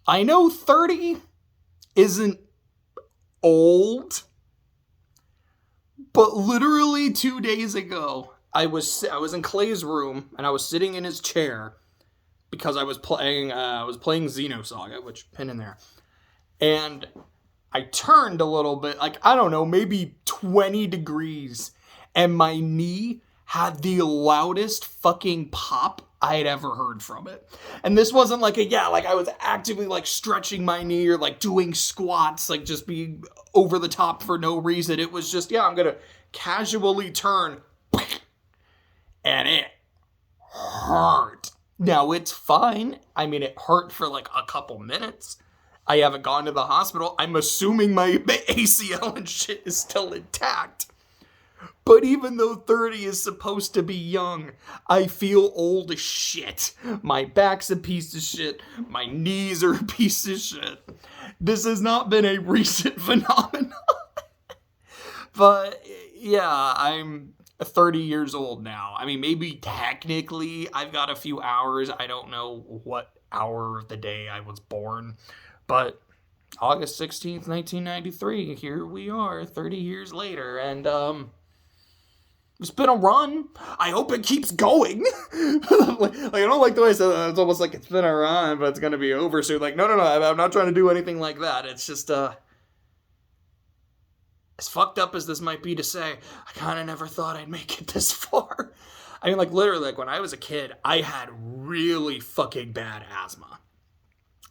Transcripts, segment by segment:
I know 30 isn't old, but literally 2 days ago, I was in Clay's room, and I was sitting in his chair, because I was playing Xenosaga, which, pin in there, and I turned a little bit, like, I don't know, maybe 20 degrees, and my knee had the loudest fucking pop I had ever heard from it. And this wasn't like I was actively, like, stretching my knee or, like, doing squats, like, just being over the top for no reason. It was just, I'm gonna casually turn, and it hurt. Now, it's fine. I mean, it hurt for, like, a couple minutes. I haven't gone to the hospital. I'm assuming my ACL and shit is still intact. But even though 30 is supposed to be young, I feel old as shit. My back's a piece of shit. My knees are a piece of shit. This has not been a recent phenomenon. But, yeah, I'm 30 years old now. I mean, maybe technically I've got a few hours. I don't know what hour of the day I was born. But August 16th, 1993, here we are, 30 years later, and, it's been a run. I hope it keeps going. like, I don't like the way I said that. It's almost like it's been a run, but it's going to be over soon. Like, no, I'm not trying to do anything like that. It's just, as fucked up as this might be to say, I kind of never thought I'd make it this far. I mean, like, literally, like, when I was a kid, I had really fucking bad asthma.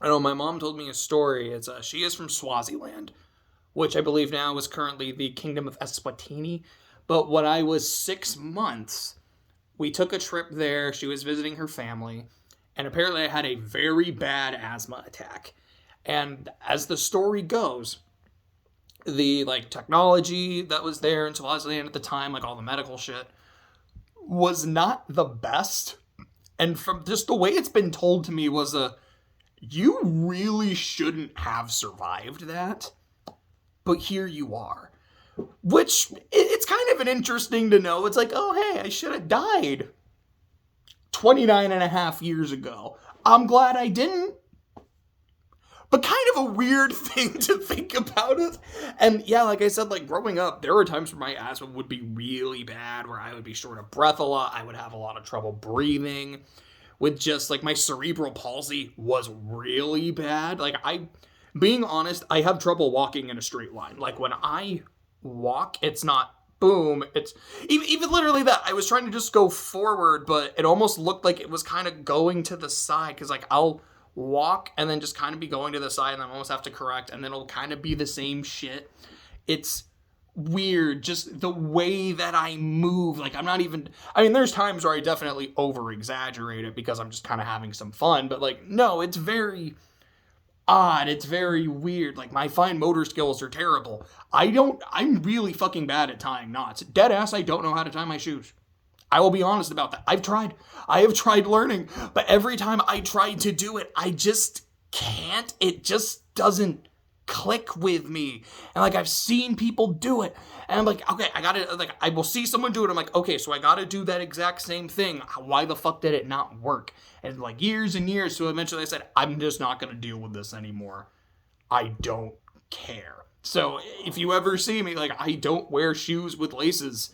I know my mom told me a story. It's she is from Swaziland, which I believe now is currently the Kingdom of Eswatini. But when I was 6 months, we took a trip there. She was visiting her family, and apparently I had a very bad asthma attack. And as the story goes, the, like, technology that was there in Swaziland at the time, like all the medical shit, was not the best. And from just the way it's been told to me was you really shouldn't have survived that, but here you are. Which, it's kind of an interesting to know. It's like, oh, hey, I should have died 29 and a half years ago. I'm glad I didn't. But kind of a weird thing to think about it. And yeah, like I said, like, growing up, there were times where my asthma would be really bad, where I would be short of breath a lot. I would have a lot of trouble breathing. With just, like, my cerebral palsy was really bad. Like, being honest, I have trouble walking in a straight line. Like, when I walk, it's not boom, it's even literally that. I was trying to just go forward, but it almost looked like it was kind of going to the side, because, like, I'll walk and then just kind of be going to the side, and then I almost have to correct, and then it'll kind of be the same shit. It's weird, just the way that I move. Like, there's times where I definitely over exaggerate it because I'm just kind of having some fun, but, like, no, it's very odd. It's very weird. Like, my fine motor skills are terrible. I'm really fucking bad at tying knots. Dead ass, I don't know how to tie my shoes. I will be honest about that. I have tried learning, but every time I try to do it, I just can't. It just doesn't click with me. And, like, I've seen people do it, and I'm like, okay, I will see someone do it. I'm like, okay, so I gotta do that exact same thing. Why the fuck did it not work? And, like, years and years, so eventually I said, I'm just not gonna deal with this anymore. I don't care. So if you ever see me, like, I don't wear shoes with laces.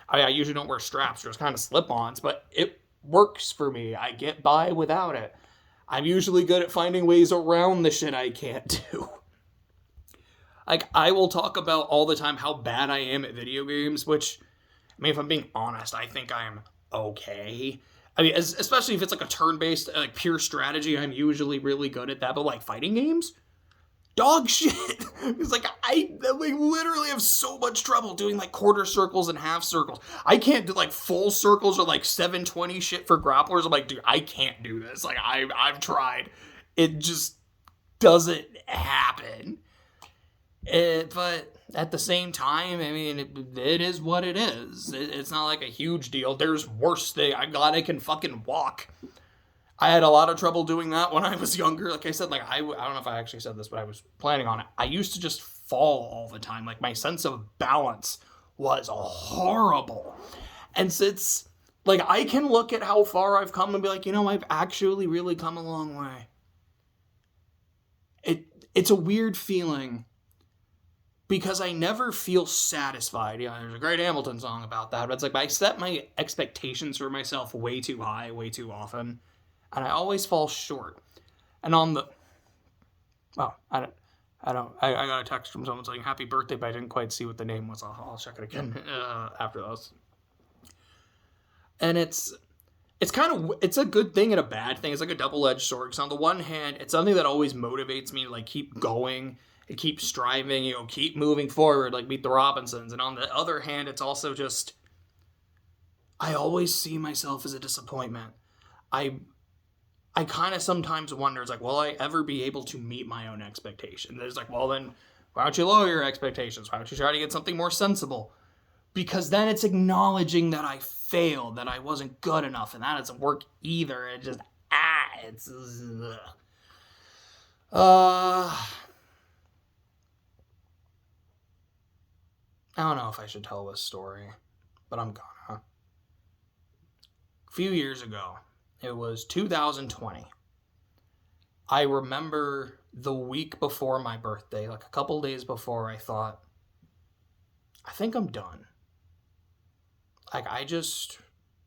I usually don't wear straps, just kind of slip-ons, but it works for me. I get by without it. I'm usually good at finding ways around the shit I can't do. Like, I will talk about all the time how bad I am at video games, which, I mean, if I'm being honest, I think I'm okay. I mean, especially if it's, like, a turn-based, like, pure strategy, I'm usually really good at that. But, like, fighting games? Dog shit. It's like, I literally have so much trouble doing, like, quarter circles and half circles. I can't do, like, full circles or, like, 720 shit for grapplers. I'm like, dude, I can't do this. Like, I've tried. It just doesn't happen. But at the same time, I mean, it is what it is. It's not like a huge deal. There's worse things. I'm glad I can fucking walk. I had a lot of trouble doing that when I was younger. Like I said, like, I don't know if I actually said this, but I was planning on it. I used to just fall all the time. Like, my sense of balance was horrible. And since, like, I can look at how far I've come and be like, you know, I've actually really come a long way. it's a weird feeling because I never feel satisfied. You know, there's a great Hamilton song about that, but it's like I set my expectations for myself way too high, way too often, and I always fall short. And on the, well, I got a text from someone saying happy birthday, but I didn't quite see what the name was. I'll check it again after those. And it's a good thing and a bad thing. It's like a double-edged sword. Because on the one hand, it's something that always motivates me to like keep going and keep striving, you know, keep moving forward, like Meet the Robinsons. And on the other hand, it's also just, I always see myself as a disappointment. I kind of sometimes wonder, it's like, will I ever be able to meet my own expectations? It's like, well then, why don't you lower your expectations? Why don't you try to get something more sensible? Because then it's acknowledging that I failed, that I wasn't good enough, and that doesn't work either. It just, it's, I don't know if I should tell this story, but I'm gonna. A few years ago, it was 2020. I remember the week before my birthday, like a couple days before, I thought, I think I'm done. Like, I just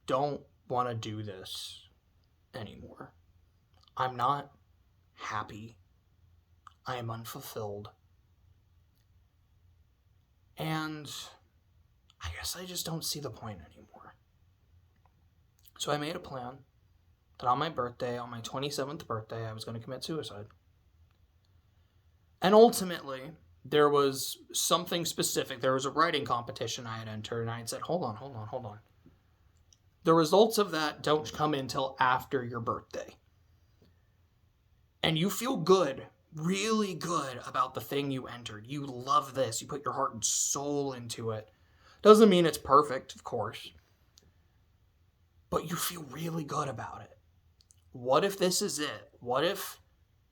don't want to do this anymore. I'm not happy. I am unfulfilled. And I guess I just don't see the point anymore. So I made a plan that on my birthday, on my 27th birthday, I was going to commit suicide. And ultimately, there was something specific. There was a writing competition I had entered, and I had said, hold on. The results of that don't come until after your birthday. And you feel good, really good about the thing you entered. You love this. You put your heart and soul into it. Doesn't mean it's perfect, of course. But you feel really good about it. What if this is it? What if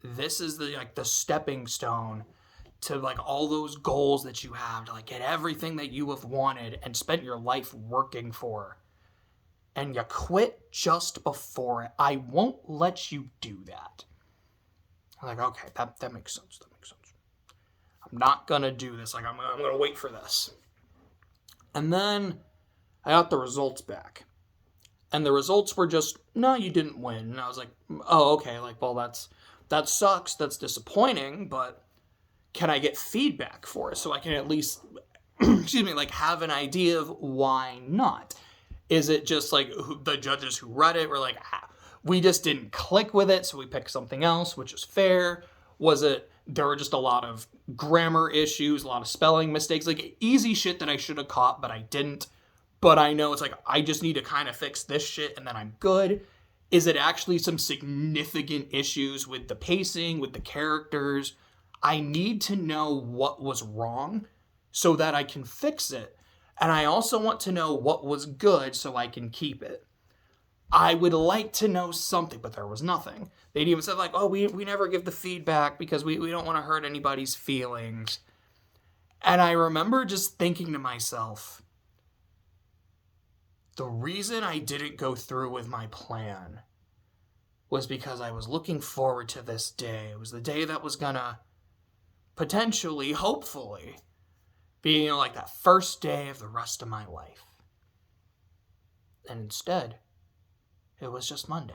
this is the stepping stone to like all those goals that you have, to like get everything that you have wanted and spent your life working for, and you quit just before it? I won't let you do that. I'm like, okay, that makes sense. I'm not gonna do this. Like, I'm gonna wait for this. And then I got the results back. And the results were just, no, you didn't win. And I was like, oh, okay, like, well, that sucks, that's disappointing, but can I get feedback for it so I can at least, like have an idea of why not? Is it just like the judges who read it were like, we just didn't click with it, so we picked something else, which is fair? Was it, there were just a lot of grammar issues, a lot of spelling mistakes, like easy shit that I should have caught, but I didn't? But I know it's like, I just need to kind of fix this shit and then I'm good. Is it actually some significant issues with the pacing, with the characters? I need to know what was wrong so that I can fix it. And I also want to know what was good so I can keep it. I would like to know something, but there was nothing. They'd even said like, oh, we never give the feedback because we don't want to hurt anybody's feelings. And I remember just thinking to myself, the reason I didn't go through with my plan was because I was looking forward to this day. It was the day that was gonna potentially, hopefully, be, you know, like that first day of the rest of my life. And instead, it was just Monday.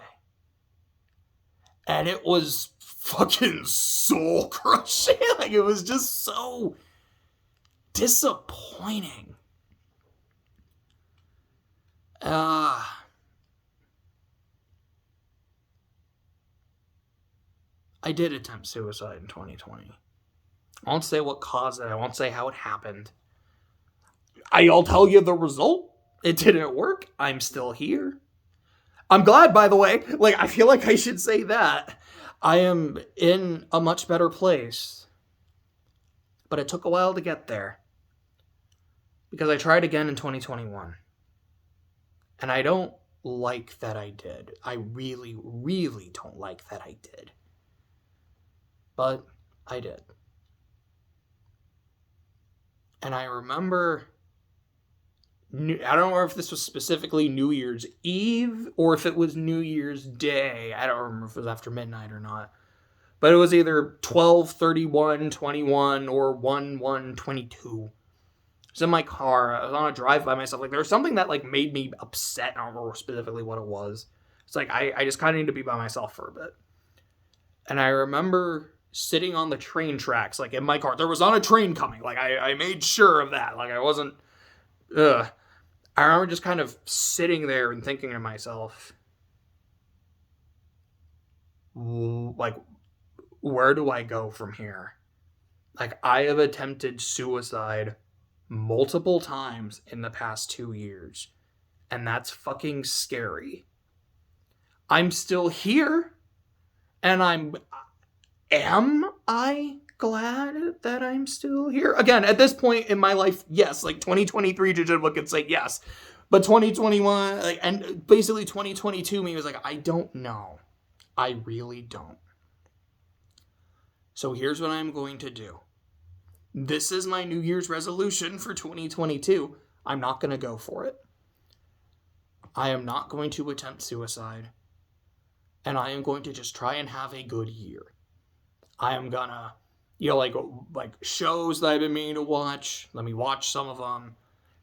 And it was fucking soul crushing. Like, it was just so disappointing. I did attempt suicide in 2020. I won't say what caused it. I won't say how it happened. I'll tell you the result. It didn't work. I'm still here. I'm glad, by the way. Like, I feel like I should say that. I am in a much better place. But it took a while to get there. Because I tried again in 2021. And I don't like that I did. I really, really don't like that I did. But I did. And I remember, I don't know if this was specifically New Year's Eve or if it was New Year's Day. I don't remember if it was after midnight or not. But it was either 12/31/21 or 1/1/22. I was in my car. I was on a drive by myself. Like, there was something that, like, made me upset. I don't remember specifically what it was. It's like, I just kind of need to be by myself for a bit. And I remember sitting on the train tracks, like, in my car. There was on a train coming. Like, I made sure of that. Like, I wasn't... I remember just kind of sitting there and thinking to myself, like, where do I go from here? Like, I have attempted suicide multiple times in the past 2 years, and that's fucking scary. I'm still here, and am I glad that I'm still here? Again, at this point in my life, yes, like 2023 JJNW could say yes, but 2021, like, and basically 2022 me was like, I don't know. I really don't. So here's what I'm going to do. This is my New Year's resolution for 2022. I'm not going to go for it. I am not going to attempt suicide. And I am going to just try and have a good year. I am gonna, like shows that I've been meaning to watch. Let me watch some of them.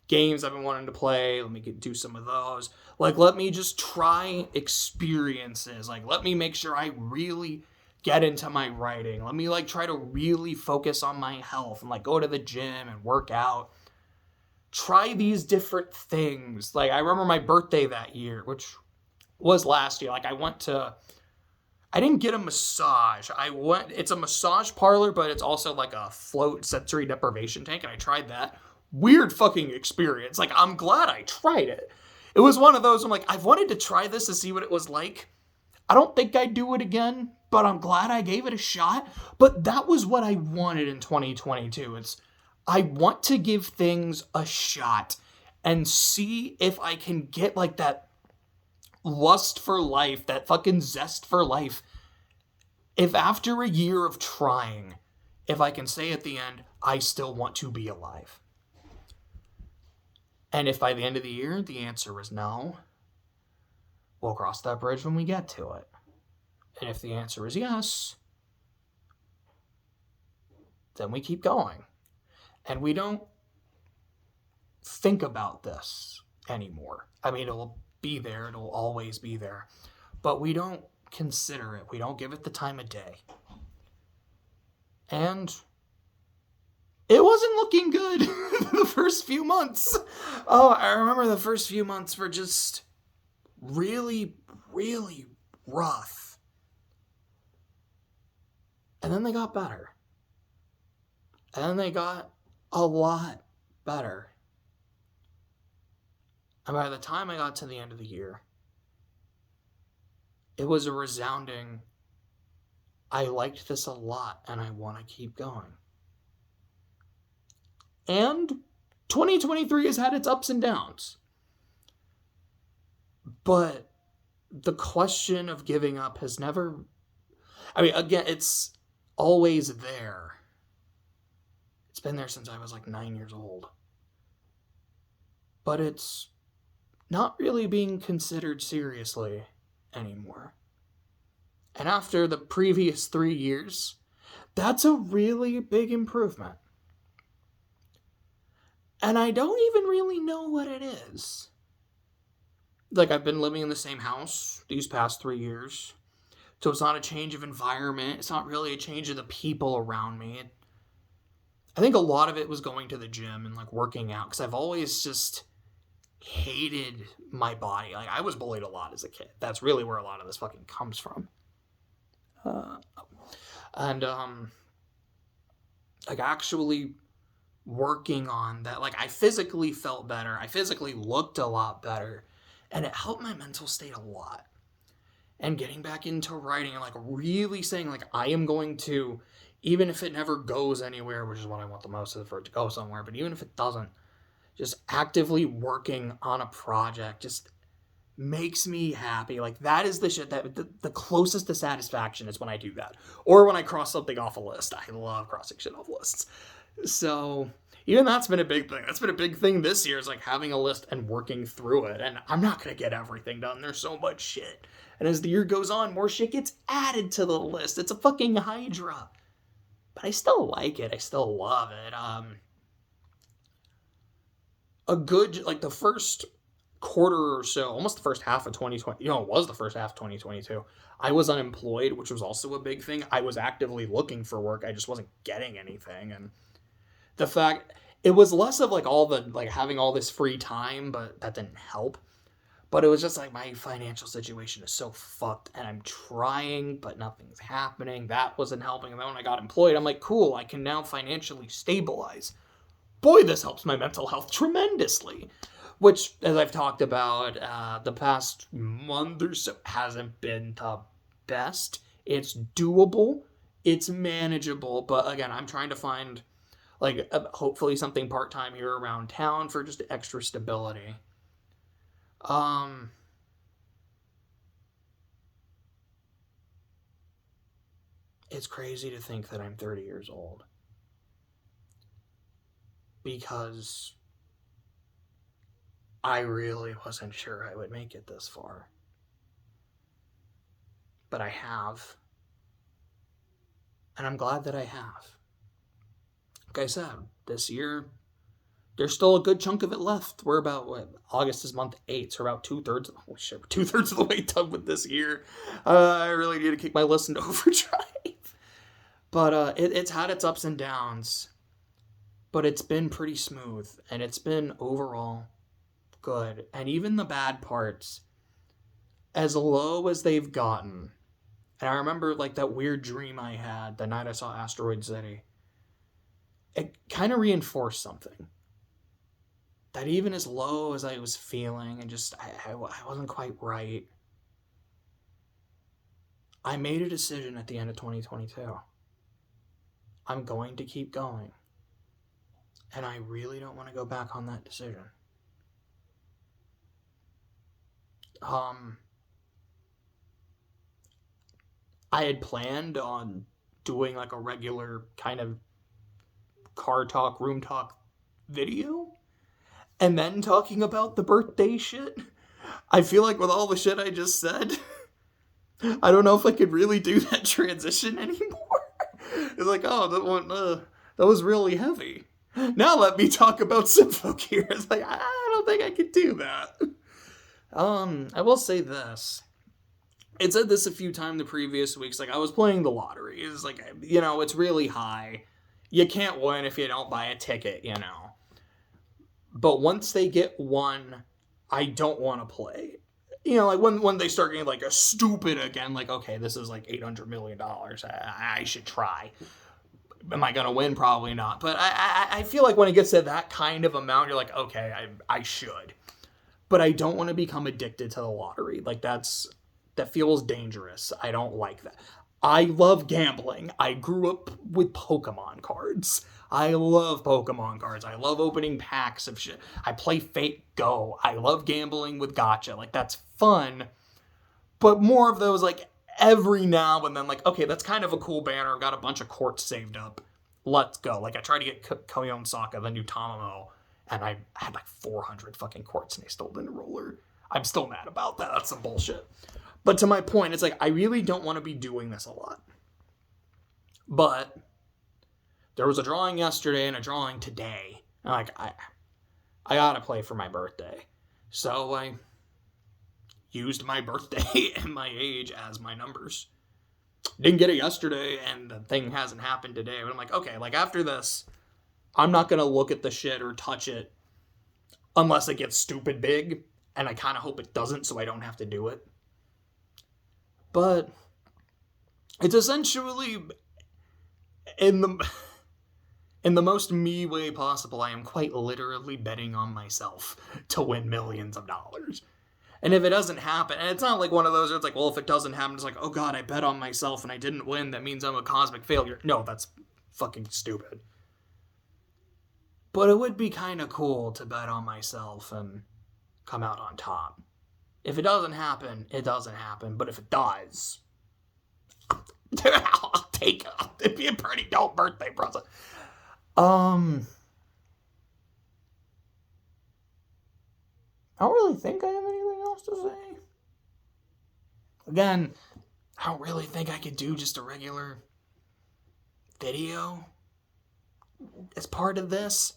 Games I've been wanting to play. Let me do some of those. Like, let me just try experiences. Like, let me make sure I really get into my writing. Let me, like, try to really focus on my health and, like, go to the gym and work out. Try these different things. Like, I remember my birthday that year, which was last year. Like, I didn't get a massage. It's a massage parlor, but it's also like a float sensory deprivation tank, and I tried that. Weird fucking experience. Like, I'm glad I tried it. It was one of those, I'm like, I've wanted to try this to see what it was like. I don't think I'd do it again, but I'm glad I gave it a shot. But that was what I wanted in 2022. I want to give things a shot and see if I can get, like, that lust for life, that fucking zest for life. If after a year of trying, if I can say at the end, I still want to be alive. And if by the end of the year, the answer is no, we'll cross that bridge when we get to it. And if the answer is yes, then we keep going. And we don't think about this anymore. I mean, it'll be there. It'll always be there. But we don't consider it. We don't give it the time of day. And it wasn't looking good the first few months. Oh, I remember the first few months were just really, really rough. And then they got better. And then they got a lot better. And by the time I got to the end of the year, it was a resounding, I liked this a lot and I want to keep going. And 2023 has had its ups and downs. But the question of giving up has never, I mean, again, it's always there. It's been there since I was like 9 years old. But it's not really being considered seriously anymore. And after the previous 3 years, that's a really big improvement. And I don't even really know what it is. Like, I've been living in the same house these past 3 years. So it's not a change of environment. It's not really a change of the people around me. I think a lot of it was going to the gym and, like, working out. Because I've always just hated my body. Like, I was bullied a lot as a kid. That's really where a lot of this fucking comes from. Like, actually working on that. Like, I physically felt better. I physically looked a lot better. And it helped my mental state a lot. And getting back into writing and, like, really saying, like, I am going to, even if it never goes anywhere, which is what I want the most, is for it to go somewhere, but even if it doesn't, just actively working on a project just makes me happy. Like, that is the shit that, the closest to satisfaction is when I do that. Or when I cross something off a list. I love crossing shit off lists. So, Even that's been a big thing. That's been a big thing this year, is like having a list and working through it. And I'm not going to get everything done. There's so much shit. And as the year goes on, more shit gets added to the list. It's a fucking hydra. But I still like it. I still love it. A good, like the first quarter or so, almost the first half of 2020, it was the first half of 2022. I was unemployed, which was also a big thing. I was actively looking for work. I just wasn't getting anything. And the fact, it was less of like all the, like having all this free time, but that didn't help. But it was just like my financial situation is so fucked and I'm trying, but nothing's happening. That wasn't helping. And then when I got employed, I'm like, cool, I can now financially stabilize. Boy, this helps my mental health tremendously. Which, as I've talked about, the past month or so hasn't been the best. It's doable. It's manageable. But again, I'm trying to find, like, hopefully something part-time here around town for just extra stability. It's crazy to think that I'm 30 years old. Because I really wasn't sure I would make it this far. But I have. And I'm glad that I have. Like I said, this year, there's still a good chunk of it left. We're about, August is month 8, so we're about two-thirds of the way done with this year. I really need to kick my list into overdrive. But it's had its ups and downs. But it's been pretty smooth, and it's been overall good. And even the bad parts, as low as they've gotten, and I remember like that weird dream I had the night I saw Asteroid City, it kind of reinforced something. That even as low as I was feeling, and just, I wasn't quite right, I made a decision at the end of 2022. I'm going to keep going. And I really don't want to go back on that decision. I had planned on doing like a regular kind of car talk, room talk video, and then talking about the birthday shit. I feel like with all the shit I just said, I don't know if I could really do that transition anymore. It's like, oh, that was really heavy. Now let me talk about Symphogear. It's like, I don't think I could do that. I will say this. It said this a few times the previous weeks. Like, I was playing the lottery. It's like, it's really high. You can't win if you don't buy a ticket, But once they get one, I don't want to play. Like when they start getting like a stupid again, like, okay, this is like $800 million. I should try. Am I going to win? Probably not. But I feel like when it gets to that kind of amount, you're like, okay, I should. But I don't want to become addicted to the lottery. Like, that feels dangerous. I don't like that. I love gambling. I grew up with Pokemon cards. I love Pokemon cards. I love opening packs of shit. I play Fate Go. I love gambling with gacha. Like, that's fun. But more of those, like, every now and then, like, okay, that's kind of a cool banner. I've got a bunch of quartz saved up. Let's go. Like, I tried to get Koyon Saka, the new Tamamo, and I had like 400 fucking quartz and I still didn't roller. I'm still mad about that. That's some bullshit. But to my point, it's like, I really don't want to be doing this a lot. But there was a drawing yesterday and a drawing today. And like, I gotta play for my birthday. So I used my birthday and my age as my numbers. Didn't get it yesterday, and the thing hasn't happened today. But I'm like, okay, like after this, I'm not going to look at the shit or touch it unless it gets stupid big. And I kind of hope it doesn't so I don't have to do it. But it's essentially, in the most me way possible, I am quite literally betting on myself to win millions of dollars. And if it doesn't happen, and it's not like one of those where it's like, well, if it doesn't happen, it's like, oh god, I bet on myself and I didn't win, that means I'm a cosmic failure. No, that's fucking stupid. But it would be kind of cool to bet on myself and come out on top. If it doesn't happen, it doesn't happen. But if it does, I'll take it. It'd be a pretty dope birthday present. I don't really think I have anything else to say. Again, I don't really think I could do just a regular video as part of this.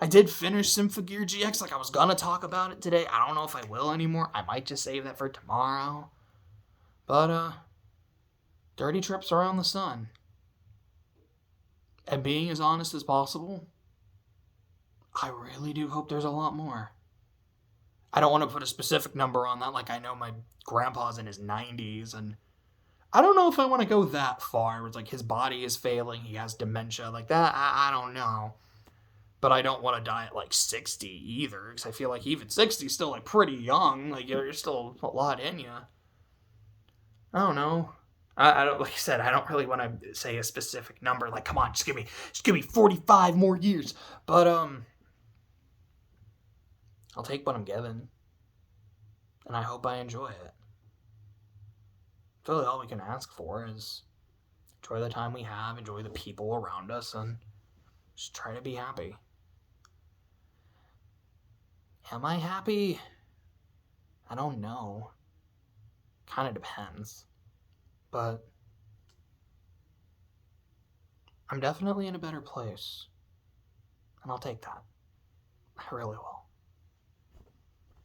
I did finish Symphogear GX, like I was gonna talk about it today. I don't know if I will anymore. I might just save that for tomorrow. But, dirty trips around the sun. And being as honest as possible, I really do hope there's a lot more. I don't want to put a specific number on that, like I know my grandpa's in his 90s, and I don't know if I want to go that far, where it's like his body is failing, he has dementia, like that, I don't know. But I don't want to die at like 60 either, because I feel like even 60 is still like pretty young, like you're still a lot in you. I don't know. I don't, like I said, I don't really want to say a specific number, like come on, just give me 45 more years. But I'll take what I'm given, and I hope I enjoy it. Really all we can ask for is enjoy the time we have, enjoy the people around us, and just try to be happy. Am I happy? I don't know. Kind of depends. But I'm definitely in a better place. And I'll take that. I really will.